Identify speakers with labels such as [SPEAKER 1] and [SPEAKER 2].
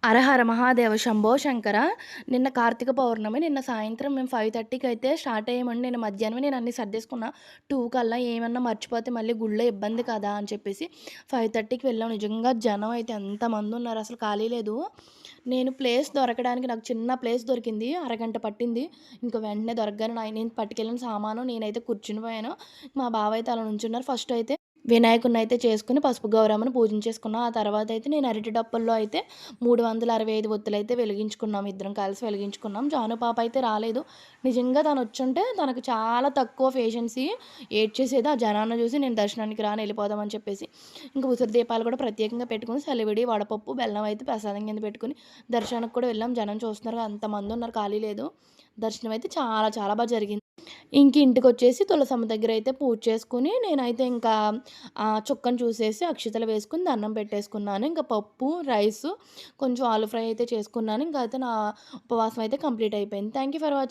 [SPEAKER 1] హరహర మహాదేవ శంభో శంకర. నిన్న కార్తీక పౌర్ణమి. నిన్న సాయంత్రం మేము 5:30కి అయితే స్టార్ట్ అయ్యామండి. నిన్న మధ్యాహ్నమే నేను అన్నీ సర్దేసుకున్నా. 2 కల్లా ఏమన్నా మర్చిపోతే మళ్ళీ గుడిలో ఇబ్బంది కదా అని చెప్పేసి 5:30కి వెళ్ళాం. నిజంగా జనం అయితే ఎంతమందున్నారు, అసలు ఖాళీ లేదు. నేను ప్లేస్ దొరకడానికి నాకు చిన్న ప్లేస్ దొరికింది. అరగంట పట్టింది. ఇంక వెంటనే దొరకగానే నేను పట్టుకెళ్ళిన సామాను నేనైతే కూర్చుని పోయాను. మా బావ అయితే అలా నుంచున్నారు. ఫస్ట్ అయితే వినాయకుడినైతే చేసుకొని పసుపు గౌరమ్మని పూజించేసుకున్నాం. ఆ తర్వాతయితే నేను అరటి డప్పల్లో అయితే 365 ఒత్తులైతే వెలిగించుకున్నాం. ఇద్దరం కలిసి వెలిగించుకున్నాం. జాను పాప అయితే రాలేదు. నిజంగా తనొచ్చుంటే తనకు చాలా తక్కువ పేషెన్సీ. ఏడ్చేసేది ఆ జనాన్ని చూసి, నేను దర్శనానికి రాను ఎళ్ళిపోదాం అని చెప్పేసి. ఇంక ఉసిరి దీపాలు కూడా ప్రత్యేకంగా పెట్టుకొని సలివిడి, వడపప్పు, బెల్లం అయితే ప్రసాదం కింద పెట్టుకొని దర్శనానికి కూడా వెళ్ళాం. జనం చూస్తున్నారుగా అంతమందున్నారు, ఖాళీ లేదు. దర్శనం అయితే చాలా చాలా జరిగింది. ఇంక ఇంటికొచ్చేసి తులసమ్మ దగ్గరైతే పూజ చేసుకొని, నేనైతే ఇంకా చుక్కని చూసేసి అక్షితలు వేసుకొని దండం పెట్టేసుకున్నాను. ఇంక పప్పు, రైసు, కొంచెం ఆలు ఫ్రై అయితే చేసుకున్నాను. ఇంక అయితే నా ఉపవాసం అయితే కంప్లీట్ అయిపోయింది. Thank you for watching.